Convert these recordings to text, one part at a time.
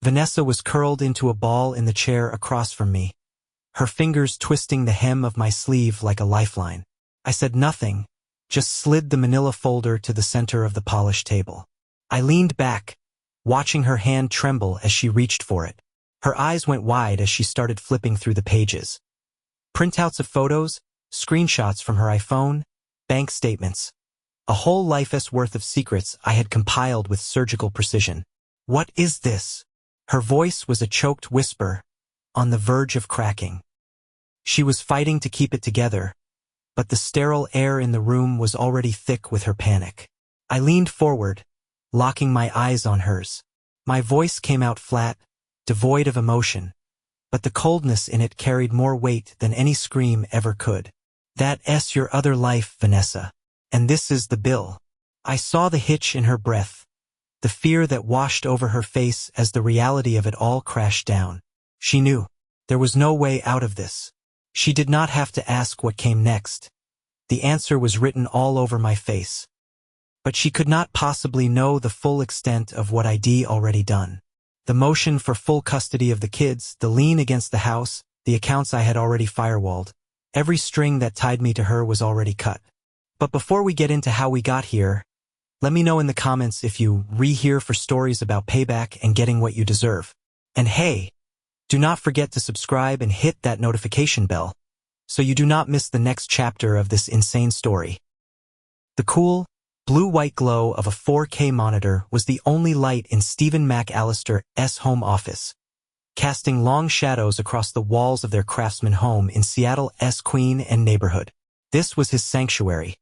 Vanessa was curled into a ball in the chair across from me, her fingers twisting the hem of my sleeve like a lifeline. I said nothing, just slid the manila folder to the center of the polished table. I leaned back, watching her hand tremble as she reached for it. Her eyes went wide as she started flipping through the pages. Printouts of photos, screenshots from her iPhone, bank statements. A whole life's worth of secrets I had compiled with surgical precision. What is this? Her voice was a choked whisper, on the verge of cracking. She was fighting to keep it together, but the sterile air in the room was already thick with her panic. I leaned forward, locking my eyes on hers. My voice came out flat, devoid of emotion, but the coldness in it carried more weight than any scream ever could. That's your other life, Vanessa. And this is the bill. I saw the hitch in her breath, the fear that washed over her face as the reality of it all crashed down. She knew. There was no way out of this. She did not have to ask what came next. The answer was written all over my face. But she could not possibly know the full extent of what I'd already done. The motion for full custody of the kids, the lien against the house, the accounts I had already firewalled. Every string that tied me to her was already cut. But before we get into how we got here, let me know in the comments if you here for stories about payback and getting what you deserve. And hey, do not forget to subscribe and hit that notification bell, so you do not miss the next chapter of this insane story. The cool, blue-white glow of a 4K monitor was the only light in Stephen McAllister's home office, casting long shadows across the walls of their craftsman home in Seattle's Queen and neighborhood. This was his sanctuary,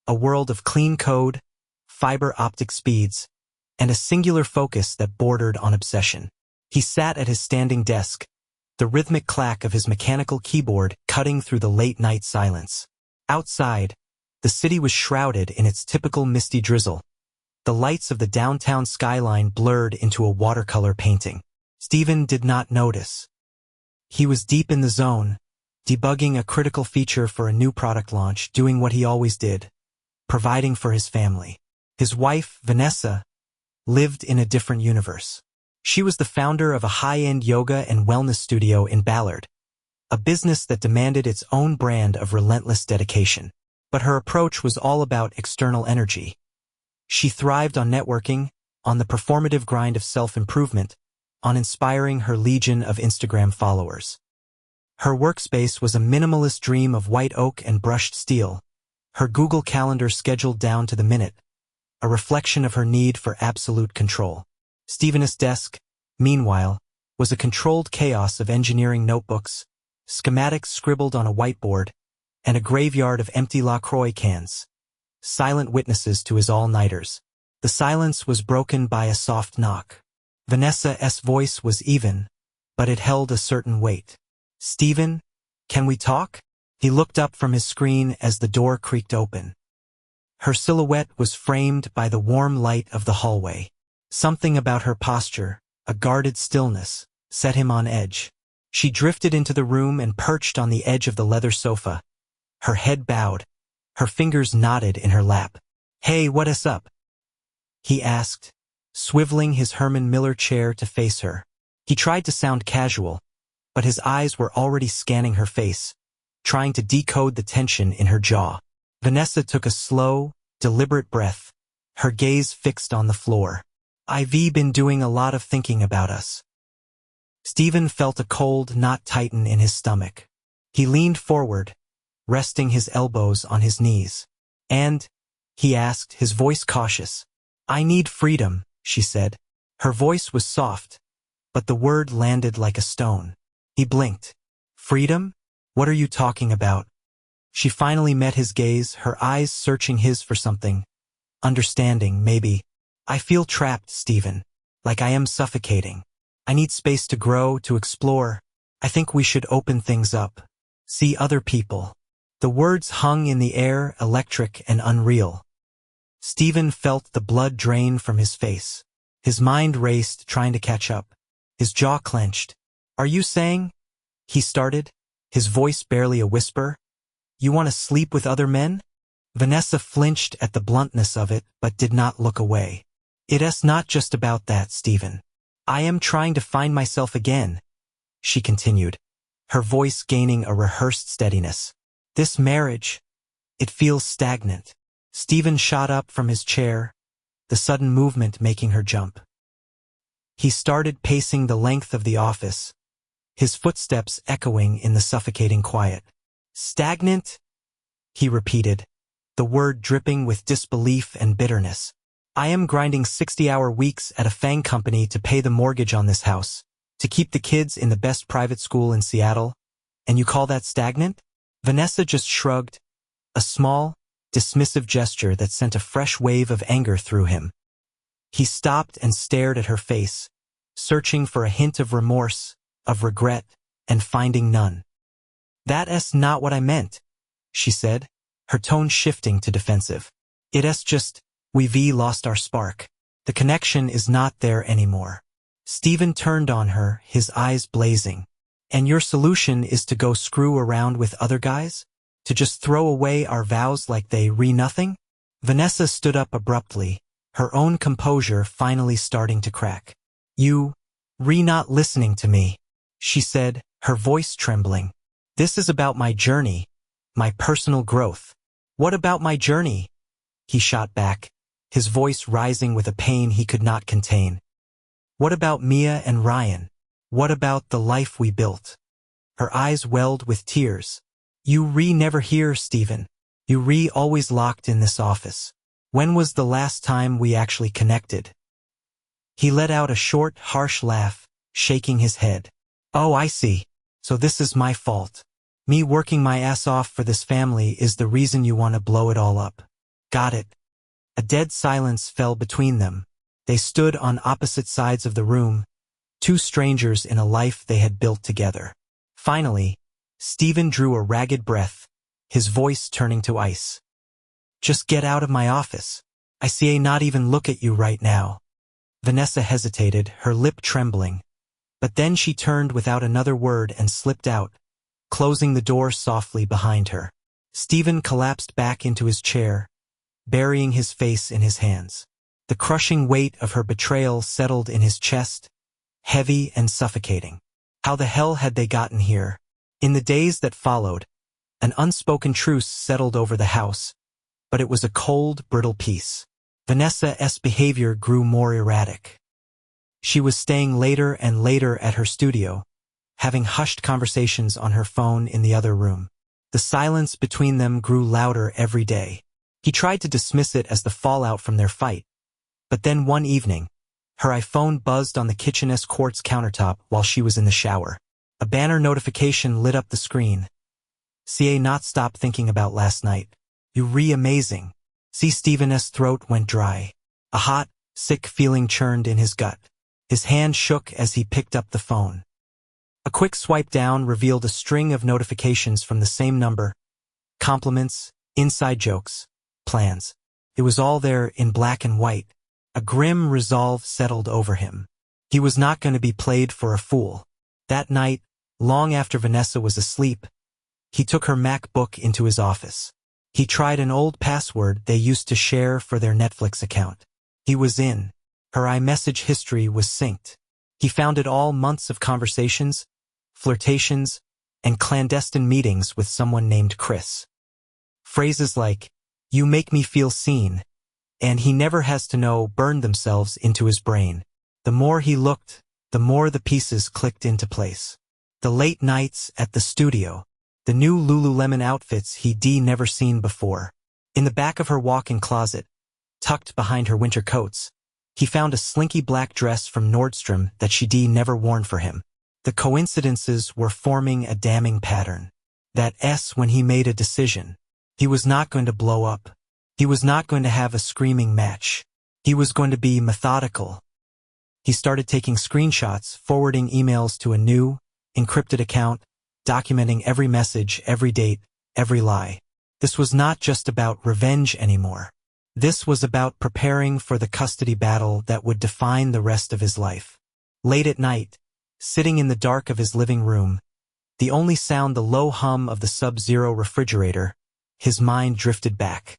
a world of clean code, fiber optic speeds, and a singular focus that bordered on obsession. He sat at his standing desk, the rhythmic clack of his mechanical keyboard cutting through the late-night silence. Outside, the city was shrouded in its typical misty drizzle, the lights of the downtown skyline blurred into a watercolor painting. Stephen did not notice. He was deep in the zone, debugging a critical feature for a new product launch, doing what he always did, providing for his family. His wife, Vanessa, lived in a different universe. She was the founder of a high-end yoga and wellness studio in Ballard, a business that demanded its own brand of relentless dedication. But her approach was all about external energy. She thrived on networking, on the performative grind of self-improvement, on inspiring her legion of Instagram followers. Her workspace was a minimalist dream of white oak and brushed steel, her Google Calendar scheduled down to the minute, a reflection of her need for absolute control. Stephen's desk, meanwhile, was a controlled chaos of engineering notebooks, schematics scribbled on a whiteboard, and a graveyard of empty LaCroix cans, silent witnesses to his all-nighters. The silence was broken by a soft knock. Vanessa's voice was even, but it held a certain weight. "Stephen, can we talk?" He looked up from his screen as the door creaked open. Her silhouette was framed by the warm light of the hallway. Something about her posture, a guarded stillness, set him on edge. She drifted into the room and perched on the edge of the leather sofa, her head bowed, her fingers knotted in her lap. "Hey, what's up?" he asked, swiveling his Herman Miller chair to face her. He tried to sound casual, but his eyes were already scanning her face, trying to decode the tension in her jaw. Vanessa took a slow, deliberate breath, her gaze fixed on the floor. "I've been doing a lot of thinking about us." Stephen felt a cold knot tighten in his stomach. He leaned forward, resting his elbows on his knees. "And?" he asked, his voice cautious. "I need freedom," she said. Her voice was soft, but the word landed like a stone. He blinked. "Freedom? What are you talking about?" She finally met his gaze, her eyes searching his for something. Understanding, maybe. "I feel trapped, Stephen. Like I am suffocating. I need space to grow, to explore. I think we should open things up. See other people." The words hung in the air, electric and unreal. Stephen felt the blood drain from his face. His mind raced, trying to catch up. His jaw clenched. "Are you saying?" he started, his voice barely a whisper. "You want to sleep with other men?" Vanessa flinched at the bluntness of it, but did not look away. "It's not just about that, Stephen. I am trying to find myself again, she continued, her voice gaining a rehearsed steadiness. This marriage, it feels stagnant. Stephen shot up from his chair, the sudden movement making her jump. He started pacing the length of the office, his footsteps echoing in the suffocating quiet. Stagnant? He repeated, the word dripping with disbelief and bitterness. I am grinding 60-hour weeks at a FANG company to pay the mortgage on this house, to keep the kids in the best private school in Seattle, and you call that stagnant? Vanessa just shrugged, a small, dismissive gesture that sent a fresh wave of anger through him. He stopped and stared at her face, searching for a hint of remorse, of regret, and finding none. That's not what I meant, she said, her tone shifting to defensive. It's just, we've lost our spark. The connection is not there anymore. Stephen turned on her, his eyes blazing. And your solution is to go screw around with other guys? To just throw away our vows like they nothing? Vanessa stood up abruptly, her own composure finally starting to crack. You not listening to me, she said, her voice trembling. This is about my journey, my personal growth. What about my journey? He shot back, his voice rising with a pain he could not contain. What about Mia and Ryan? What about the life we built? Her eyes welled with tears. You never here, Stephen. You always locked in this office. When was the last time we actually connected? He let out a short, harsh laugh, shaking his head. Oh, I see. So this is my fault. Me working my ass off for this family is the reason you want to blow it all up. Got it. A dead silence fell between them. They stood on opposite sides of the room, two strangers in a life they had built together. Finally, Stephen drew a ragged breath, his voice turning to ice. Just get out of my office. I see not even look at you right now. Vanessa hesitated, her lip trembling. But then she turned without another word and slipped out, closing the door softly behind her. Stephen collapsed back into his chair, burying his face in his hands. The crushing weight of her betrayal settled in his chest, heavy and suffocating. How the hell had they gotten here? In the days that followed, an unspoken truce settled over the house, but it was a cold, brittle peace. Vanessa's behavior grew more erratic. She was staying later and later at her studio, having hushed conversations on her phone in the other room. The silence between them grew louder every day. He tried to dismiss it as the fallout from their fight. But then one evening, her iPhone buzzed on the kitchen's quartz countertop while she was in the shower. A banner notification lit up the screen. Not stop thinking about last night. You amazing. Stephen's throat went dry. A hot, sick feeling churned in his gut. His hand shook as he picked up the phone. A quick swipe down revealed a string of notifications from the same number. Compliments, inside jokes, plans. It was all there in black and white. A grim resolve settled over him. He was not going to be played for a fool. That night, long after Vanessa was asleep, he took her MacBook into his office. He tried an old password they used to share for their Netflix account. He was in. Her iMessage history was synced. He found it all months of conversations, flirtations, and clandestine meetings with someone named Chris. Phrases like, "You make me feel seen," and "he never has to know" burned themselves into his brain. The more he looked, the more the pieces clicked into place. The late nights at the studio, the new Lululemon outfits he'd never seen before. In the back of her walk-in closet, tucked behind her winter coats, he found a slinky black dress from Nordstrom that she'd never worn for him. The coincidences were forming a damning pattern. When he made a decision. He was not going to blow up. He was not going to have a screaming match. He was going to be methodical. He started taking screenshots, forwarding emails to a new, encrypted account, documenting every message, every date, every lie. This was not just about revenge anymore. This was about preparing for the custody battle that would define the rest of his life. Late at night, sitting in the dark of his living room, the only sound the low hum of the Sub-Zero refrigerator, his mind drifted back.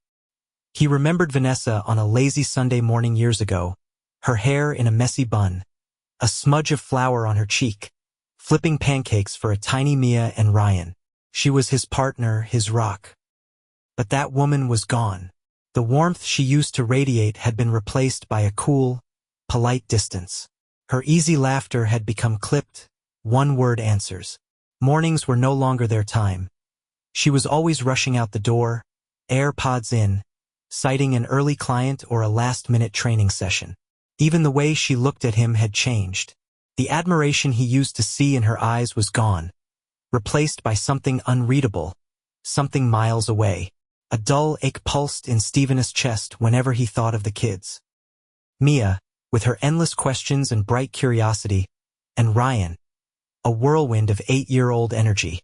He remembered Vanessa on a lazy Sunday morning years ago, her hair in a messy bun, a smudge of flour on her cheek, flipping pancakes for a tiny Mia and Ryan. She was his partner, his rock. But that woman was gone. The warmth she used to radiate had been replaced by a cool, polite distance. Her easy laughter had become clipped, one-word answers. Mornings were no longer their time. She was always rushing out the door, AirPods in, citing an early client or a last-minute training session. Even the way she looked at him had changed. The admiration he used to see in her eyes was gone, replaced by something unreadable, something miles away. A dull ache pulsed in Stephen's chest whenever he thought of the kids. Mia, with her endless questions and bright curiosity, and Ryan, a whirlwind of 8-year-old energy.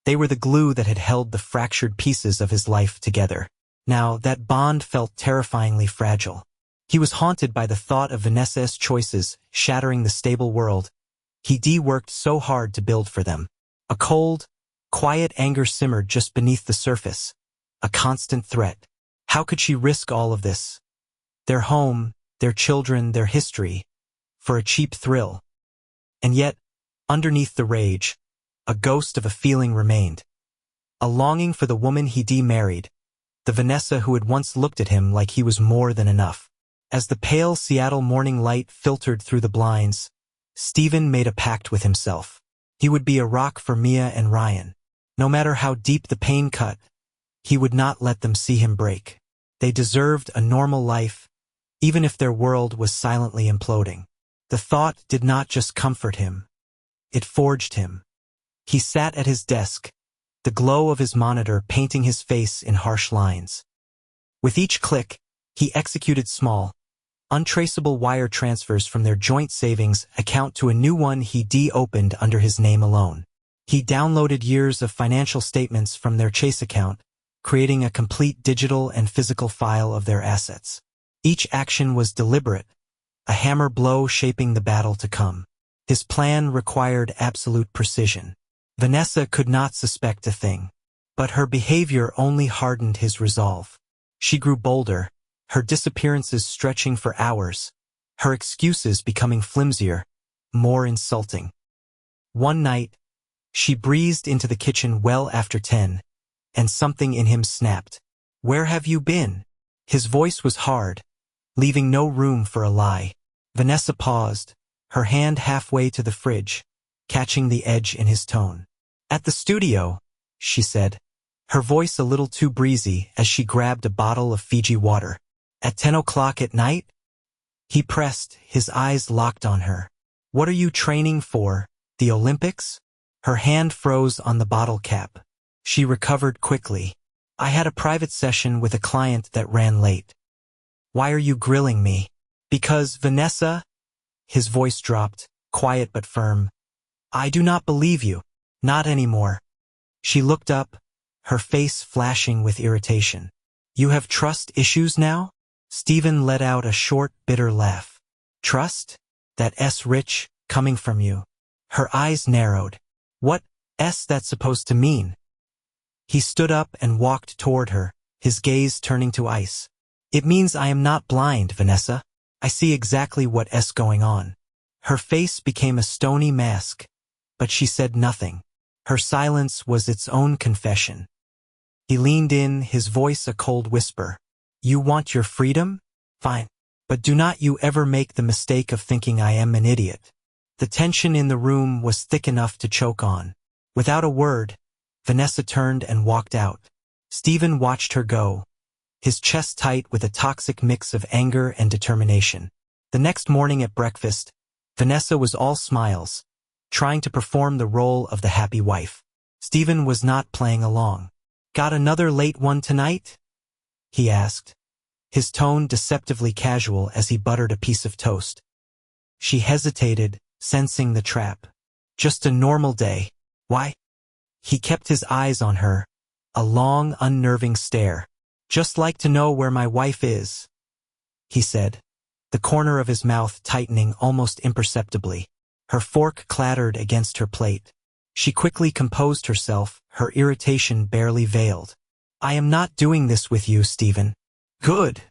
They were the glue that had held the fractured pieces of his life together. Now, that bond felt terrifyingly fragile. He was haunted by the thought of Vanessa's choices shattering the stable world he worked so hard to build for them. A cold, quiet anger simmered just beneath the surface, a constant threat. How could she risk all of this? Their home, their children, their history, for a cheap thrill. And yet, underneath the rage, a ghost of a feeling remained. A longing for the woman he married, the Vanessa who had once looked at him like he was more than enough. As the pale Seattle morning light filtered through the blinds, Stephen made a pact with himself. He would be a rock for Mia and Ryan. No matter how deep the pain cut, he would not let them see him break. They deserved a normal life, even if their world was silently imploding. The thought did not just comfort him. It forged him. He sat at his desk, the glow of his monitor painting his face in harsh lines. With each click, he executed small, untraceable wire transfers from their joint savings account to a new one he opened under his name alone. He downloaded years of financial statements from their Chase account, creating a complete digital and physical file of their assets. Each action was deliberate, a hammer blow shaping the battle to come. His plan required absolute precision. Vanessa could not suspect a thing, but her behavior only hardened his resolve. She grew bolder, her disappearances stretching for hours, her excuses becoming flimsier, more insulting. One night, she breezed into the kitchen well after 10, and something in him snapped. "Where have you been?" His voice was hard, leaving no room for a lie. Vanessa paused, her hand halfway to the fridge, catching the edge in his tone. "At the studio," she said, her voice a little too breezy as she grabbed a bottle of Fiji water. "At 10 o'clock at night?" He pressed, his eyes locked on her. "What are you training for, the Olympics?" Her hand froze on the bottle cap. She recovered quickly. "I had a private session with a client that ran late." "Why are you grilling me?" "Because, Vanessa," his voice dropped, quiet but firm, "I do not believe you. Not anymore." She looked up, her face flashing with irritation. "You have trust issues now?" Stephen let out a short, bitter laugh. "Trust? That's rich, coming from you." Her eyes narrowed. "What's that supposed to mean?" He stood up and walked toward her, his gaze turning to ice. "It means I am not blind, Vanessa. I see exactly what's going on." Her face became a stony mask, but she said nothing. Her silence was its own confession. He leaned in, his voice a cold whisper. "You want your freedom? Fine. But do not you ever make the mistake of thinking I am an idiot." The tension in the room was thick enough to choke on. Without a word, Vanessa turned and walked out. Stephen watched her go, his chest tight with a toxic mix of anger and determination. The next morning at breakfast, Vanessa was all smiles, trying to perform the role of the happy wife. Stephen was not playing along. "Got another late one tonight?" he asked, his tone deceptively casual as he buttered a piece of toast. She hesitated, sensing the trap. "Just a normal day." "Why?" He kept his eyes on her, a long, unnerving stare. "Just like to know where my wife is," he said, the corner of his mouth tightening almost imperceptibly. Her fork clattered against her plate. She quickly composed herself, her irritation barely veiled. "I am not doing this with you, Stephen." "Good,"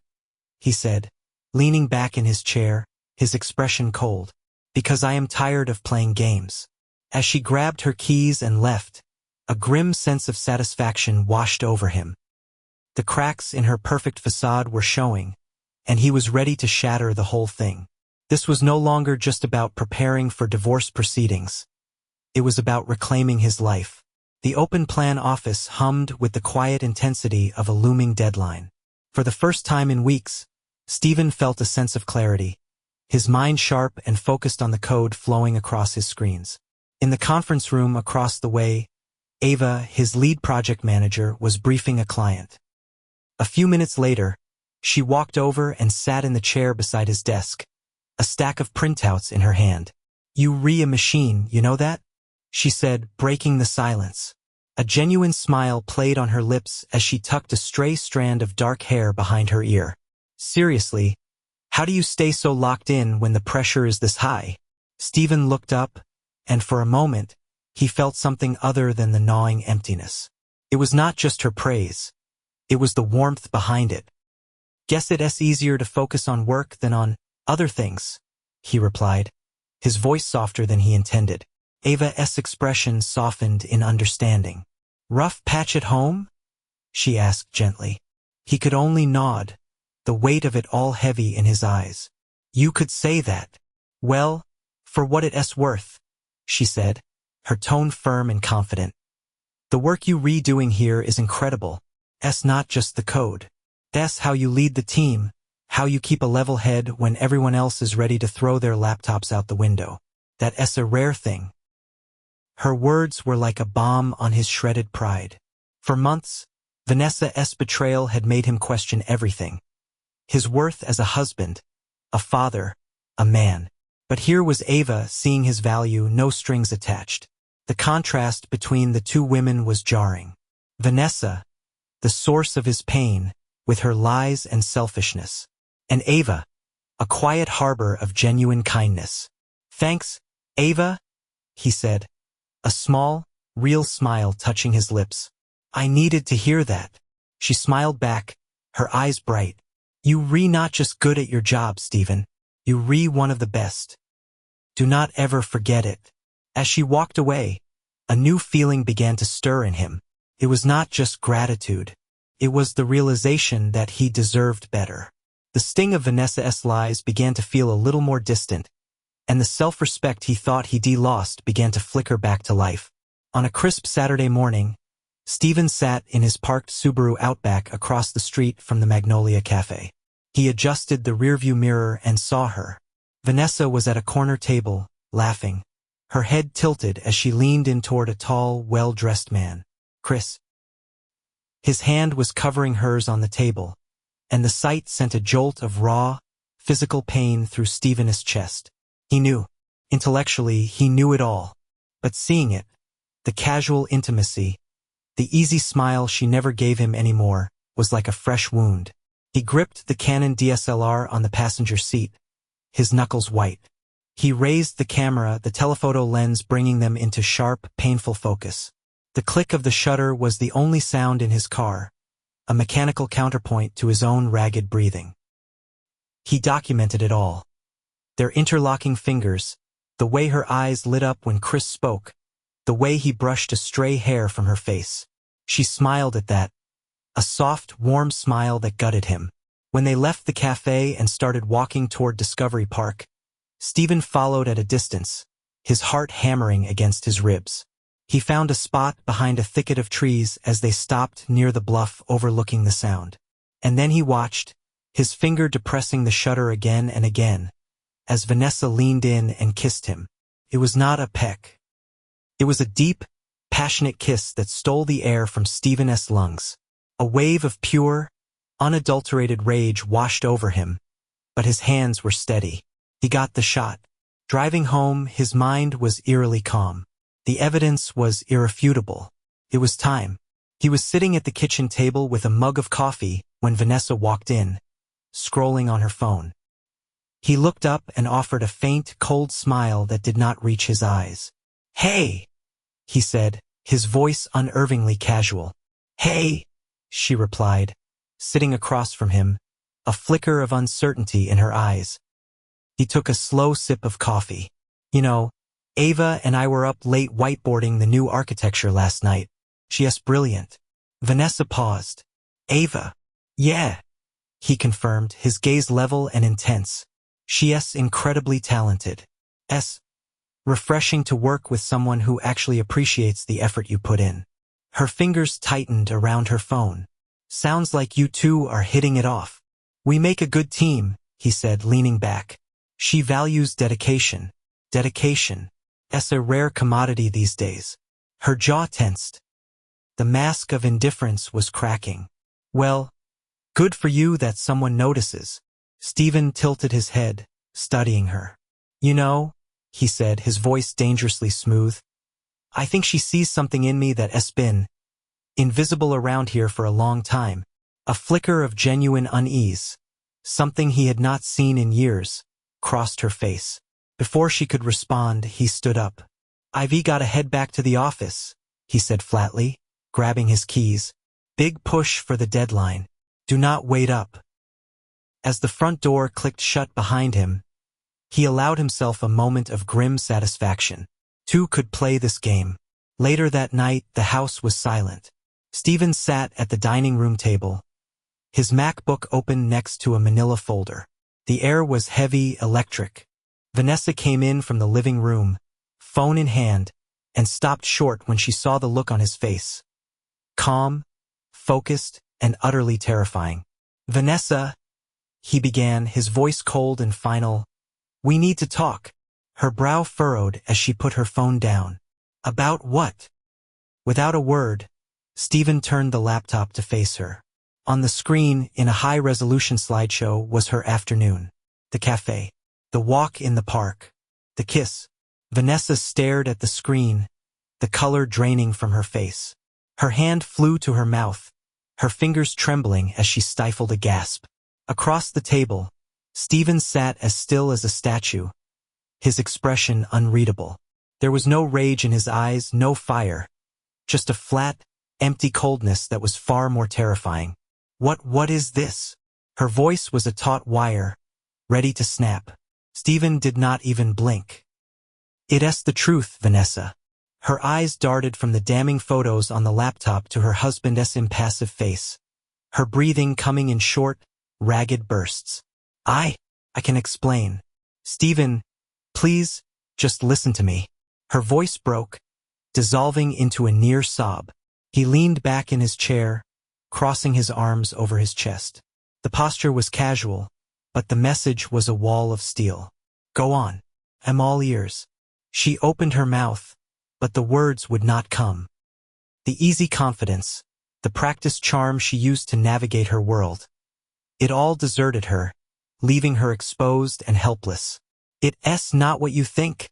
he said, leaning back in his chair, his expression cold. Because I am tired of playing games. As she grabbed her keys and left, a grim sense of satisfaction washed over him. The cracks in her perfect facade were showing, and he was ready to shatter the whole thing. This was no longer just about preparing for divorce proceedings. It was about reclaiming his life. The open-plan office hummed with the quiet intensity of a looming deadline. For the first time in weeks, Stephen felt a sense of clarity, his mind sharp and focused on the code flowing across his screens. In the conference room across the way, Ava, his lead project manager, was briefing a client. A few minutes later, she walked over and sat in the chair beside his desk, a stack of printouts in her hand. "You re a machine, you know that?" she said, breaking the silence. A genuine smile played on her lips as she tucked a stray strand of dark hair behind her ear. "Seriously, how do you stay so locked in when the pressure is this high?" Stephen looked up, and for a moment, he felt something other than the gnawing emptiness. It was not just her praise. It was the warmth behind it. "Guess it's easier to focus on work than on other things," he replied, his voice softer than he intended. Ava's expression softened in understanding. "Rough patch at home?" she asked gently. He could only nod, the weight of it all heavy in his eyes. "You could say that." "Well, for what it's worth," she said, her tone firm and confident. "The work you redoing here is incredible. It's not just the code. That's how you lead the team, how you keep a level head when everyone else is ready to throw their laptops out the window. That's a rare thing." Her words were like a bomb on his shredded pride. For months, Vanessa's betrayal had made him question everything. His worth as a husband, a father, a man. But here was Ava seeing his value, no strings attached. The contrast between the two women was jarring. Vanessa, the source of his pain, with her lies and selfishness. And Ava, a quiet harbor of genuine kindness. "Thanks, Ava," he said, a small, real smile touching his lips. "I needed to hear that." She smiled back, her eyes bright. "You not just good at your job, Stephen. You one of the best. Do not ever forget it." As she walked away, a new feeling began to stir in him. It was not just gratitude. It was the realization that he deserved better. The sting of Vanessa's lies began to feel a little more distant, and the self-respect he thought he'd lost began to flicker back to life. On a crisp Saturday morning, Stephen sat in his parked Subaru Outback across the street from the Magnolia Cafe. He adjusted the rearview mirror and saw her. Vanessa was at a corner table, laughing, her head tilted as she leaned in toward a tall, well-dressed man. "Chris." His hand was covering hers on the table, and the sight sent a jolt of raw, physical pain through Stephen's chest. He knew. Intellectually, he knew it all. But seeing it, the casual intimacy, the easy smile she never gave him anymore, was like a fresh wound. He gripped the Canon DSLR on the passenger seat, his knuckles white. He raised the camera, the telephoto lens bringing them into sharp, painful focus. The click of the shutter was the only sound in his car, a mechanical counterpoint to his own ragged breathing. He documented it all. Their interlocking fingers, the way her eyes lit up when Chris spoke, the way he brushed a stray hair from her face. She smiled at that, a soft, warm smile that gutted him. When they left the cafe and started walking toward Discovery Park, Stephen followed at a distance, his heart hammering against his ribs. He found a spot behind a thicket of trees as they stopped near the bluff overlooking the sound. And then he watched, his finger depressing the shutter again and again, as Vanessa leaned in and kissed him. It was not a peck. It was a deep, passionate kiss that stole the air from Stephen's lungs. A wave of pure, unadulterated rage washed over him, but his hands were steady. He got the shot. Driving home, his mind was eerily calm. The evidence was irrefutable. It was time. He was sitting at the kitchen table with a mug of coffee when Vanessa walked in, scrolling on her phone. He looked up and offered a faint, cold smile that did not reach his eyes. "Hey," he said, his voice unnervingly casual. "Hey," she replied, sitting across from him, a flicker of uncertainty in her eyes. He took a slow sip of coffee. You know, Ava and I were up late whiteboarding the new architecture last night. She's brilliant. Vanessa paused. Ava. Yeah, he confirmed, his gaze level and intense. She's incredibly talented. Refreshing to work with someone who actually appreciates the effort you put in. Her fingers tightened around her phone. Sounds like you two are hitting it off. We make a good team, he said, leaning back. She values dedication. Dedication. It's a rare commodity these days. Her jaw tensed. The mask of indifference was cracking. Well, good for you that someone notices. Stephen tilted his head, studying her. You know, he said, his voice dangerously smooth, I think she sees something in me that's been invisible around here for a long time. A flicker of genuine unease, something he had not seen in years, crossed her face. Before she could respond, he stood up. I've gotta head back to the office, he said flatly, grabbing his keys. Big push for the deadline. Do not wait up. As the front door clicked shut behind him, he allowed himself a moment of grim satisfaction. Two could play this game. Later that night, the house was silent. Stephen sat at the dining room table, his MacBook open next to a manila folder. The air was heavy, electric. Vanessa came in from the living room, phone in hand, and stopped short when she saw the look on his face. Calm, focused, and utterly terrifying. Vanessa, he began, his voice cold and final. We need to talk. Her brow furrowed as she put her phone down. About what? Without a word, Stephen turned the laptop to face her. On the screen, in a high-resolution slideshow, was her afternoon. The cafe. The walk in the park. The kiss. Vanessa stared at the screen, the color draining from her face. Her hand flew to her mouth, her fingers trembling as she stifled a gasp. Across the table, Stephen sat as still as a statue, his expression unreadable. There was no rage in his eyes, no fire, just a flat, empty coldness that was far more terrifying. What is this? Her voice was a taut wire, ready to snap. Stephen did not even blink. It's the truth, Vanessa. Her eyes darted from the damning photos on the laptop to her husband's impassive face, her breathing coming in short, ragged bursts. I can explain. Stephen, please, just listen to me. Her voice broke, dissolving into a near sob. He leaned back in his chair, crossing his arms over his chest. The posture was casual, but the message was a wall of steel. Go on. I'm all ears. She opened her mouth, but the words would not come. The easy confidence, the practiced charm she used to navigate her world. It all deserted her, leaving her exposed and helpless. It's not what you think,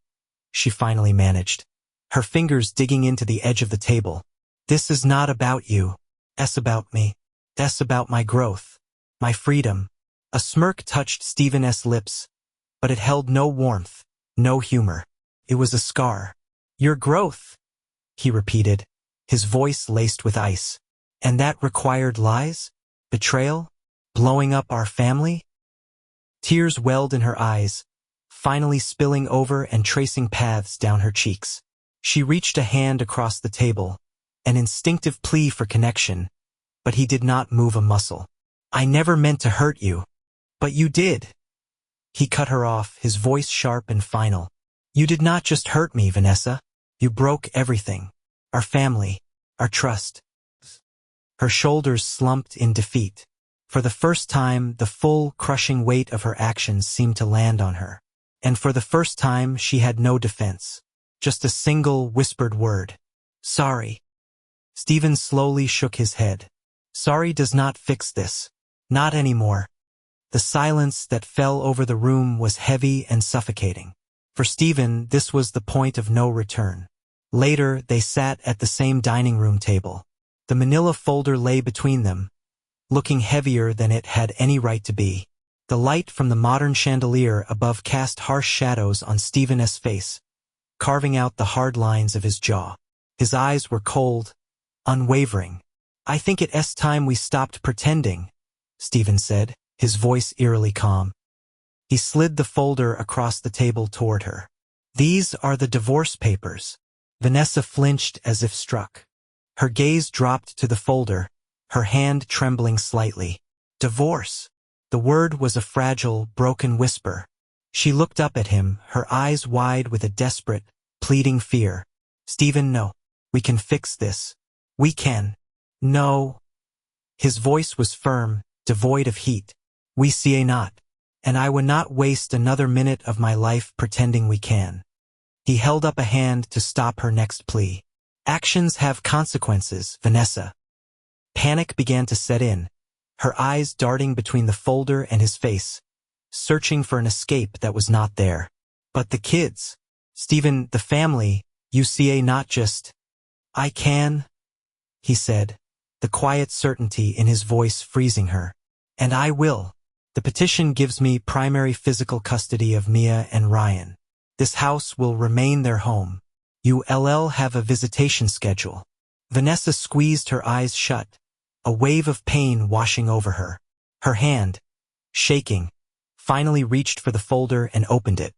she finally managed, her fingers digging into the edge of the table. This is not about you. It's about me. It's about my growth, my freedom. A smirk touched Stephen's lips, but it held no warmth, no humor. It was a scar. Your growth, he repeated, his voice laced with ice. And that required lies? Betrayal? Blowing up our family? Tears welled in her eyes, finally spilling over and tracing paths down her cheeks. She reached a hand across the table, an instinctive plea for connection, but he did not move a muscle. I never meant to hurt you. But you did. He cut her off, his voice sharp and final. You did not just hurt me, Vanessa. You broke everything. Our family, our trust. Her shoulders slumped in defeat. For the first time, the full, crushing weight of her actions seemed to land on her. And for the first time, she had no defense. Just a single, whispered word. Sorry. Stephen slowly shook his head. Sorry does not fix this. Not anymore. The silence that fell over the room was heavy and suffocating. For Stephen, this was the point of no return. Later, they sat at the same dining room table. The manila folder lay between them, looking heavier than it had any right to be. The light from the modern chandelier above cast harsh shadows on Stephen's face, carving out the hard lines of his jaw. His eyes were cold, unwavering. I think it's time we stopped pretending, Stephen said, his voice eerily calm. He slid the folder across the table toward her. These are the divorce papers. Vanessa flinched as if struck. Her gaze dropped to the folder, her hand trembling slightly. Divorce. The word was a fragile, broken whisper. She looked up at him, her eyes wide with a desperate, pleading fear. Stephen, no. We can fix this. We can. No. His voice was firm, devoid of heat. We see not. And I would not waste another minute of my life pretending we can. He held up a hand to stop her next plea. Actions have consequences, Vanessa. Panic began to set in, her eyes darting between the folder and his face, searching for an escape that was not there. But the kids, Stephen, the family, you see not just. I can, he said, the quiet certainty in his voice freezing her. And I will. The petition gives me primary physical custody of Mia and Ryan. This house will remain their home. You'll have a visitation schedule. Vanessa squeezed her eyes shut, a wave of pain washing over her. Her hand, shaking, finally reached for the folder and opened it.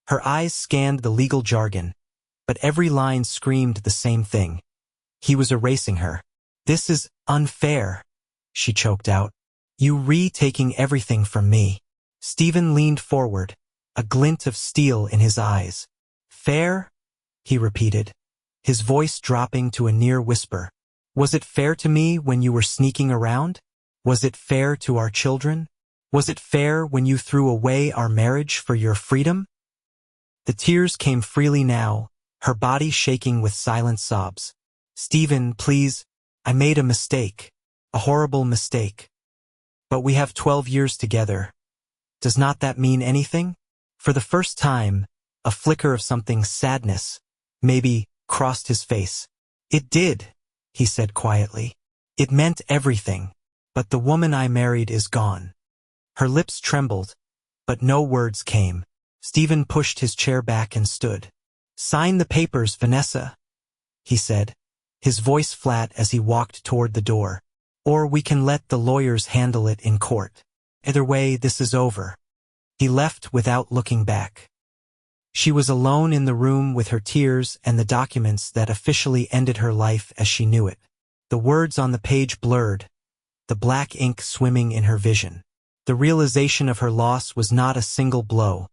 Her eyes scanned the legal jargon, but every line screamed the same thing. He was erasing her. This is unfair, she choked out. You taking everything from me. Stephen leaned forward, a glint of steel in his eyes. Fair? He repeated, his voice dropping to a near whisper. Was it fair to me when you were sneaking around? Was it fair to our children? Was it fair when you threw away our marriage for your freedom? The tears came freely now, her body shaking with silent sobs. Stephen, please, I made a mistake, a horrible mistake. But we have 12 years together. Does not that mean anything? For the first time, a flicker of something sadness, maybe, crossed his face. It did, he said quietly. It meant everything, but the woman I married is gone. Her lips trembled, but no words came. Stephen pushed his chair back and stood. Sign the papers, Vanessa, he said, his voice flat as he walked toward the door. Or we can let the lawyers handle it in court. Either way, this is over. He left without looking back. She was alone in the room with her tears and the documents that officially ended her life as she knew it. The words on the page blurred, the black ink swimming in her vision. The realization of her loss was not a single blow.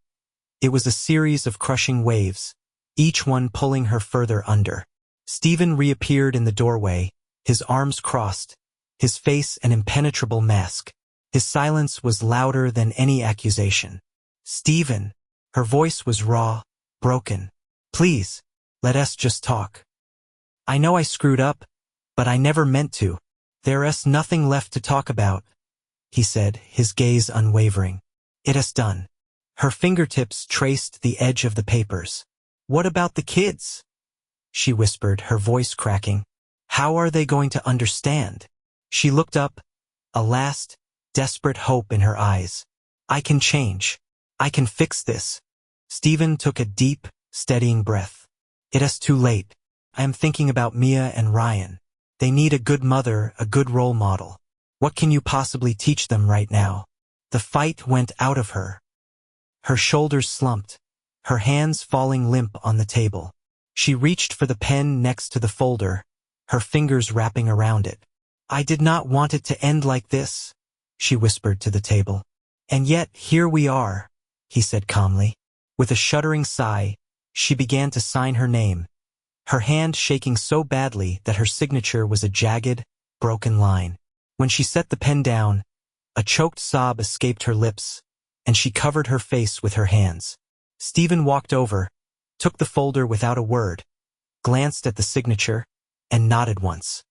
It was a series of crushing waves, each one pulling her further under. Stephen reappeared in the doorway, his arms crossed, his face an impenetrable mask. His silence was louder than any accusation. Stephen, her voice was raw, broken. Please, let us just talk. I know I screwed up, but I never meant to. There's nothing left to talk about, he said, his gaze unwavering. It is done. Her fingertips traced the edge of the papers. What about the kids? She whispered, her voice cracking. How are they going to understand? She looked up, a last, desperate hope in her eyes. I can change. I can fix this. Stephen took a deep, steadying breath. It is too late. I am thinking about Mia and Ryan. They need a good mother, a good role model. What can you possibly teach them right now? The fight went out of her. Her shoulders slumped, her hands falling limp on the table. She reached for the pen next to the folder, her fingers wrapping around it. I did not want it to end like this, she whispered to the table. And yet, here we are, he said calmly. With a shuddering sigh, she began to sign her name, her hand shaking so badly that her signature was a jagged, broken line. When she set the pen down, a choked sob escaped her lips, and she covered her face with her hands. Stephen walked over, took the folder without a word, glanced at the signature, and nodded once.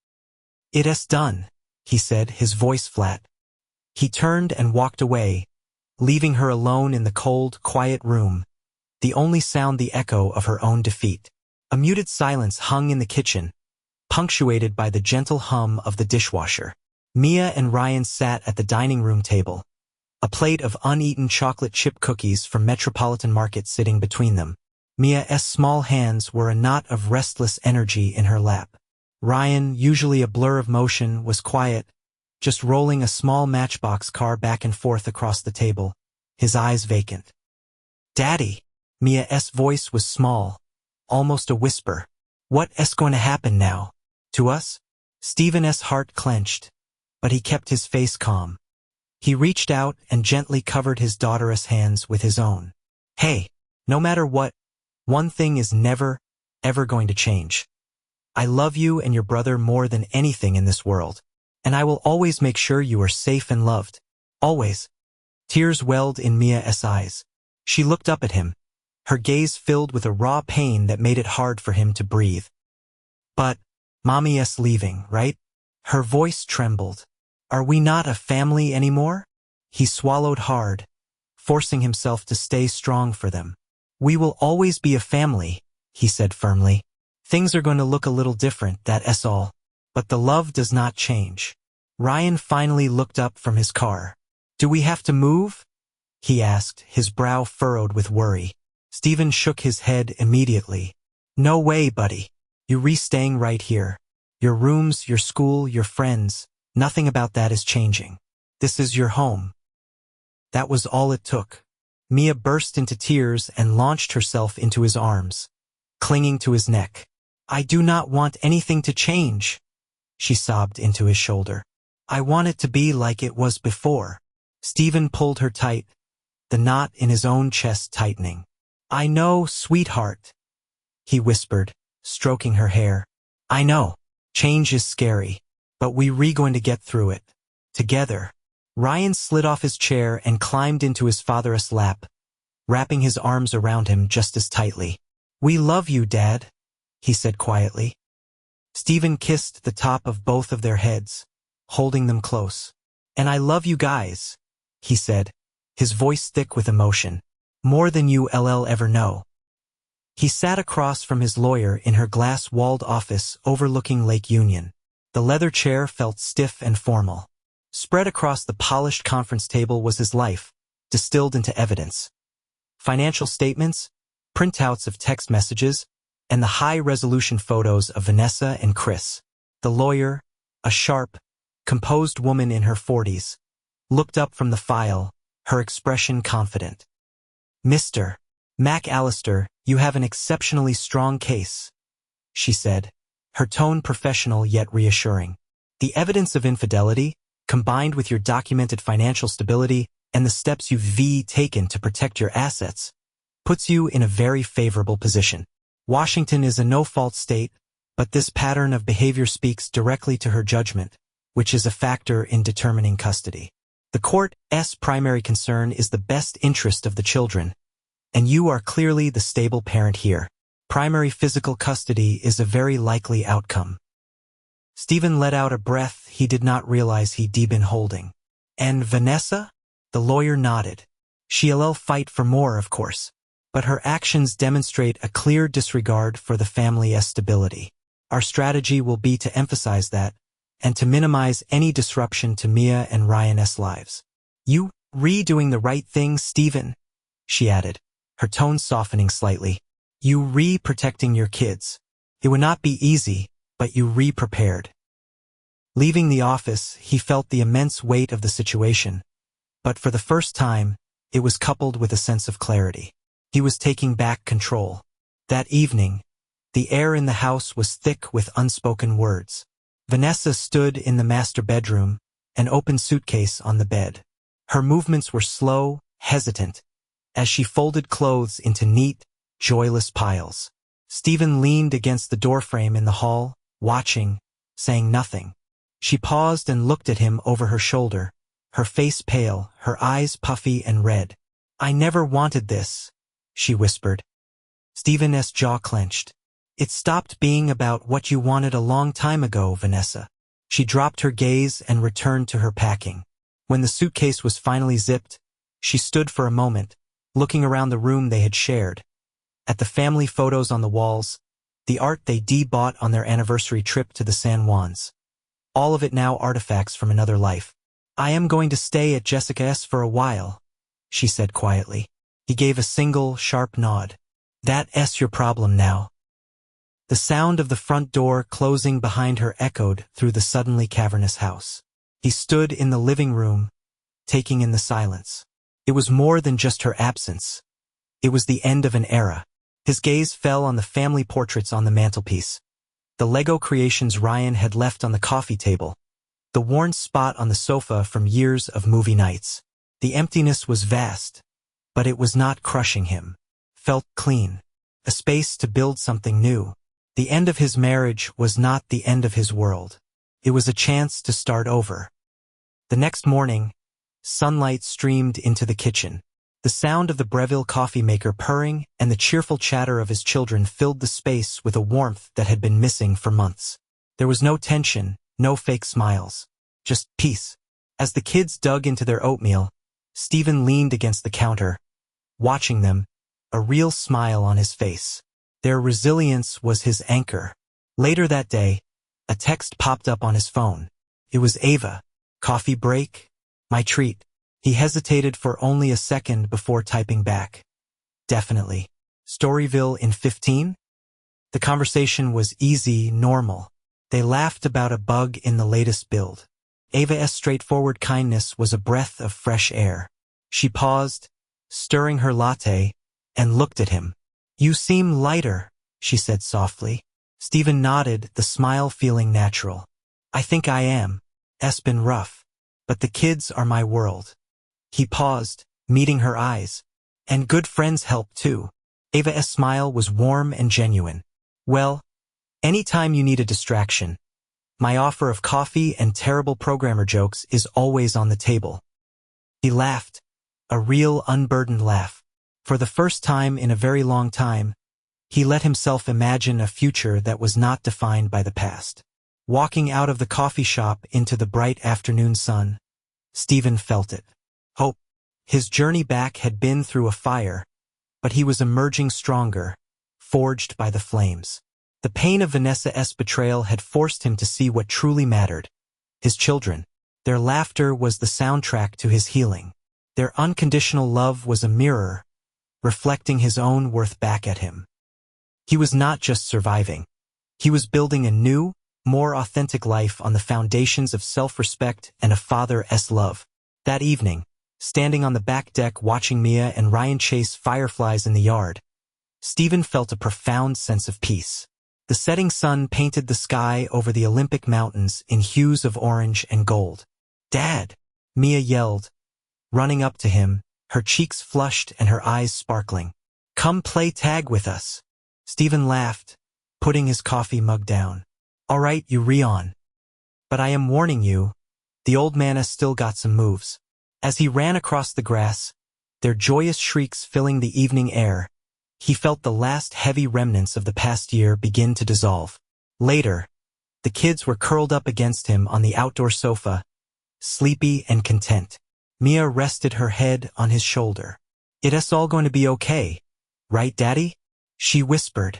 It is done, he said, his voice flat. He turned and walked away, leaving her alone in the cold, quiet room, the only sound the echo of her own defeat. A muted silence hung in the kitchen, punctuated by the gentle hum of the dishwasher. Mia and Ryan sat at the dining room table, a plate of uneaten chocolate chip cookies from Metropolitan Market sitting between them. Mia's small hands were a knot of restless energy in her lap. Ryan, usually a blur of motion, was quiet, just rolling a small matchbox car back and forth across the table, his eyes vacant. Daddy, Mia's voice was small, almost a whisper. What's going to happen now? To us? Stephen's heart clenched, but he kept his face calm. He reached out and gently covered his daughter's hands with his own. Hey, no matter what, one thing is never, ever going to change. I love you and your brother more than anything in this world, and I will always make sure you are safe and loved. Always. Tears welled in Mia's eyes. She looked up at him, her gaze filled with a raw pain that made it hard for him to breathe. But, Mommy's leaving, right? Her voice trembled. Are we not a family anymore? He swallowed hard, forcing himself to stay strong for them. We will always be a family, he said firmly. Things are going to look a little different, that's all. But the love does not change. Ryan finally looked up from his car. Do we have to move? He asked, his brow furrowed with worry. Stephen shook his head immediately. No way, buddy. You're staying right here. Your rooms, your school, your friends, nothing about that is changing. This is your home. That was all it took. Mia burst into tears and launched herself into his arms, clinging to his neck. I do not want anything to change, she sobbed into his shoulder. I want it to be like it was before. Stephen pulled her tight, the knot in his own chest tightening. I know, sweetheart, he whispered, stroking her hair. I know. Change is scary, but we're going to get through it. Together. Ryan slid off his chair and climbed into his father's lap, wrapping his arms around him just as tightly. We love you, Dad, he said quietly. Stephen kissed the top of both of their heads, holding them close. And I love you guys, he said, his voice thick with emotion. More than you'll ever know. He sat across from his lawyer in her glass-walled office overlooking Lake Union. The leather chair felt stiff and formal. Spread across the polished conference table was his life, distilled into evidence. Financial statements, printouts of text messages, and the high-resolution photos of Vanessa and Chris. The lawyer, a sharp, composed woman in her 40s, looked up from the file, her expression confident. Mr. McAllister, you have an exceptionally strong case, she said, her tone professional yet reassuring. The evidence of infidelity, combined with your documented financial stability and the steps you've taken to protect your assets, puts you in a very favorable position. Washington is a no-fault state, but this pattern of behavior speaks directly to her judgment, which is a factor in determining custody. The court's primary concern is the best interest of the children, and you are clearly the stable parent here. Primary physical custody is a very likely outcome. Stephen let out a breath he did not realize he'd been holding. And Vanessa? The lawyer nodded. She'll fight for more, of course, but her actions demonstrate a clear disregard for the family's stability. Our strategy will be to emphasize that, and to minimize any disruption to Mia and Ryan's lives. You doing the right thing, Stephen, she added, her tone softening slightly. You protecting your kids. It would not be easy, but you prepared. Leaving the office, he felt the immense weight of the situation, but for the first time, it was coupled with a sense of clarity. He was taking back control. That evening, the air in the house was thick with unspoken words. Vanessa stood in the master bedroom, an open suitcase on the bed. Her movements were slow, hesitant, as she folded clothes into neat, joyless piles. Stephen leaned against the doorframe in the hall, watching, saying nothing. She paused and looked at him over her shoulder, her face pale, her eyes puffy and red. I never wanted this, she whispered. Stephen's jaw clenched. It stopped being about what you wanted a long time ago, Vanessa. She dropped her gaze and returned to her packing. When the suitcase was finally zipped, she stood for a moment, looking around the room they had shared. At the family photos on the walls, the art they bought on their anniversary trip to the San Juans. All of it now artifacts from another life. I am going to stay at Jessica's for a while, she said quietly. He gave a single, sharp nod. That's your problem now. The sound of the front door closing behind her echoed through the suddenly cavernous house. He stood in the living room, taking in the silence. It was more than just her absence. It was the end of an era. His gaze fell on the family portraits on the mantelpiece. The Lego creations Ryan had left on the coffee table. The worn spot on the sofa from years of movie nights. The emptiness was vast, but it was not crushing him. Felt clean. A space to build something new. The end of his marriage was not the end of his world. It was a chance to start over. The next morning, sunlight streamed into the kitchen. The sound of the Breville coffee maker purring and the cheerful chatter of his children filled the space with a warmth that had been missing for months. There was no tension, no fake smiles. Just peace. As the kids dug into their oatmeal, Stephen leaned against the counter, watching them, a real smile on his face. Their resilience was his anchor. Later that day, a text popped up on his phone. It was Ava. Coffee break? My treat. He hesitated for only a second before typing back. Definitely. Storyville in 15? The conversation was easy, normal. They laughed about a bug in the latest build. Ava's straightforward kindness was a breath of fresh air. She paused, stirring her latte, and looked at him. You seem lighter, she said softly. Stephen nodded, the smile feeling natural. I think I am. It's been rough. But the kids are my world. He paused, meeting her eyes. And good friends help too. Ava's smile was warm and genuine. Well, anytime you need a distraction, my offer of coffee and terrible programmer jokes is always on the table. He laughed, a real unburdened laugh. For the first time in a very long time, he let himself imagine a future that was not defined by the past. Walking out of the coffee shop into the bright afternoon sun, Stephen felt it. Hope. His journey back had been through a fire, but he was emerging stronger, forged by the flames. The pain of Vanessa's betrayal had forced him to see what truly mattered. His children. Their laughter was the soundtrack to his healing. Their unconditional love was a mirror, reflecting his own worth back at him. He was not just surviving. He was building a new, more authentic life on the foundations of self-respect and a father's love. That evening, standing on the back deck watching Mia and Ryan chase fireflies in the yard, Stephen felt a profound sense of peace. The setting sun painted the sky over the Olympic mountains in hues of orange and gold. Dad! Mia yelled, running up to him, her cheeks flushed and her eyes sparkling. Come play tag with us. Stephen laughed, putting his coffee mug down. All right, you re-on. But I am warning you, the old man has still got some moves. As he ran across the grass, their joyous shrieks filling the evening air, he felt the last heavy remnants of the past year begin to dissolve. Later, the kids were curled up against him on the outdoor sofa, sleepy and content. Mia rested her head on his shoulder. It's all going to be okay, right, Daddy? She whispered.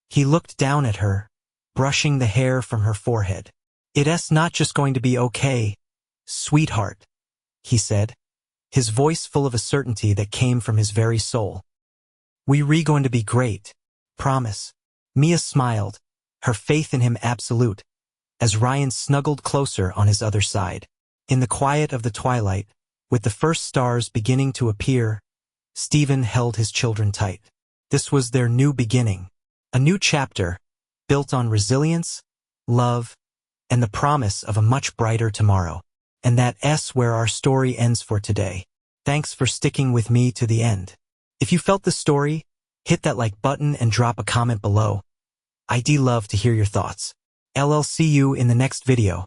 He looked down at her, brushing the hair from her forehead. It's not just going to be okay, sweetheart, he said, his voice full of a certainty that came from his very soul. We going to be great, promise. Mia smiled, her faith in him absolute, as Ryan snuggled closer on his other side. In the quiet of the twilight, with the first stars beginning to appear, Stephen held his children tight. This was their new beginning, a new chapter, built on resilience, love, and the promise of a much brighter tomorrow. And that's where our story ends for today. Thanks for sticking with me to the end. If you felt the story, hit that like button and drop a comment below. I'd love to hear your thoughts. I'll see you in the next video.